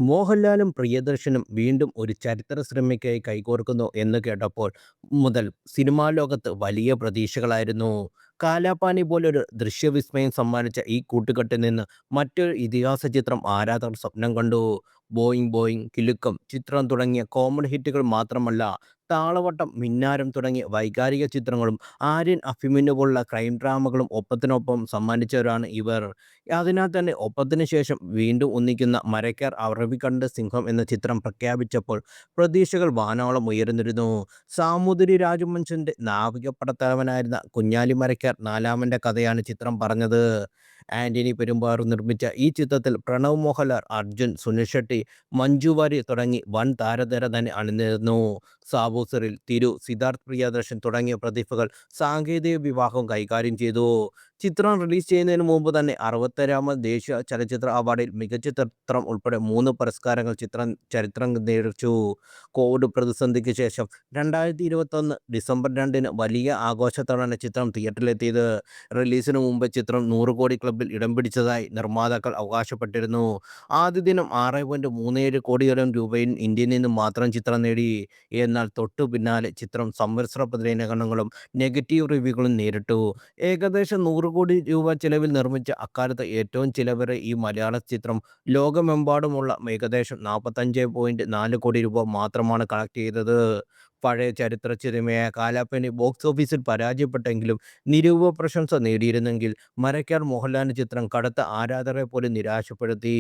മോഹൻലാലും പ്രിയദർശനും വീണ്ടും ഒരു ചരിത്ര സിനിമയ്ക്കായി കൈകോർക്കുന്നു എന്ന് കേട്ടപ്പോൾ മുതൽ സിനിമാ ലോകത്ത് വലിയ പ്രതീക്ഷകളായിരുന്നു. കാലാപാനി പോലൊരു ദൃശ്യവിസ്മയം സമ്മാനിച്ച ഈ കൂട്ടുകെട്ടിൽ നിന്ന് മറ്റൊരു ഇതിഹാസ ചിത്രം ആരാധകർ സ്വപ്നം കണ്ടു. ബോയിങ് ബോയിങ്, കിലുക്കം, ചിത്രം തുടങ്ങിയ കോമഡി ഹിറ്റുകൾ മാത്രമല്ല, താളവട്ടം, മിന്നാരം തുടങ്ങിയ വൈകാരിക ചിത്രങ്ങളും ആര്യൻ അഭിമന്യു പോലുള്ള ക്രൈം ഡ്രാമകളും ഒപ്പത്തിനൊപ്പം സമ്മാനിച്ചവരാണ് ഇവർ. അതിനാൽ തന്നെ ഒപ്പത്തിന് ശേഷം വീണ്ടും ഒന്നിക്കുന്ന മരയ്ക്കാർ അറബിക്കടലിന്റെ സിംഹം എന്ന ചിത്രം പ്രഖ്യാപിച്ചപ്പോൾ പ്രതീക്ഷകൾ വാനോളം ഉയർന്നിരുന്നു. സാമൂതിരി രാജവംശന്റെ നാവികപ്പടത്തലവനായിരുന്ന കുഞ്ഞാലി മരയ്ക്കാർ നാലാമന്റെ കഥയാണ് ചിത്രം പറഞ്ഞത്. ആന്റണി പെരുമ്പാവൂർ നിർമ്മിച്ച ഈ ചിത്രത്തിൽ പ്രണവ് മോഹൻലാൽ, അർജുൻ, സുനിൽ ഷെട്ടി, മഞ്ജു വാര്യർ തുടങ്ങി വൻ താരനിര തന്നെ അണിനിരന്നു. സാബു സിറിൽ, തിരു, സിദ്ധാർത്ഥ് പ്രിയദർശൻ തുടങ്ങിയ പ്രതിഭകൾ സാങ്കേതിക വിഭാഗം കൈകാര്യം ചെയ്തു. ചിത്രം റിലീസ് ചെയ്യുന്നതിന് മുമ്പ് തന്നെ 67ാമത് ദേശീയ ചലച്ചിത്ര അവാർഡിൽ മികച്ച ചിത്രം ഉൾപ്പെടെ 3 പുരസ്കാരങ്ങൾ ചിത്രം ചരിത്രം നേടിച്ചു. കോവിഡ് പ്രതിസന്ധിക്ക് ശേഷം 2021 ഡിസംബർ 2-ന് വലിയ ആഘോഷത്തോടെയാണ് ചിത്രം തിയേറ്ററിലെത്തിയത്. റിലീസിന് മുമ്പ് ചിത്രം 100 കോടി ക്ലബ്ബിൽ ഇടം പിടിച്ചതായി നിർമ്മാതാക്കൾ അവകാശപ്പെട്ടിരുന്നു. ആദ്യ ദിനം 6.37 കോടിയോളം രൂപയിൽ ഇന്ത്യയിൽ നിന്ന് മാത്രം ചിത്രം നേടി. എന്നാൽ തൊട്ടു പിന്നാലെ ചിത്രം സംവത്സര പ്രതികരണങ്ങളും നെഗറ്റീവ് റിവ്യൂകളും നേരിട്ടു. ഏകദേശം 100 കോടി രൂപ ചെലവിൽ നിർമ്മിച്ച അക്കാലത്തെ ഏറ്റവും ചിലവേറിയ ഈ മലയാള ചിത്രം ലോകമെമ്പാടുമുള്ള ഏകദേശം 45.4 കോടി രൂപ മാത്രമാണ് കളക്ട് ചെയ്തത്. പഴയ ചരിത്ര സിനിമയായ കാലാപാനി ബോക്സ് ഓഫീസിൽ പരാജയപ്പെട്ടെങ്കിലും നിരൂപക പ്രശംസ നേടിയിരുന്നെങ്കിൽ മരയ്ക്കാർ മോഹൻലാലിൻ്റെ ചിത്രം കടുത്ത ആരാധകരെ പോലും നിരാശപ്പെടുത്തി.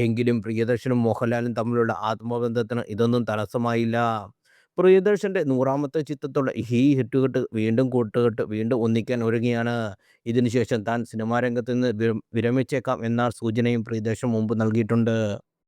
എങ്കിലും പ്രിയദർശനും മോഹൻലാലും തമ്മിലുള്ള ആത്മബന്ധത്തിന് ഇതൊന്നും തടസ്സമായില്ല. പ്രിയദർശന്റെ 100ാമത്തെ ചിത്രത്തോടെ ഈ കൂട്ടുകെട്ട് വീണ്ടും ഒന്നിക്കാൻ ഒരുങ്ങിയാണ്. ഇതിനുശേഷം താൻ സിനിമാ രംഗത്ത് നിന്ന് വിരമിച്ചേക്കാം എന്ന സൂചനയും പ്രിയദർശൻ മുമ്പ് നൽകിയിട്ടുണ്ട്.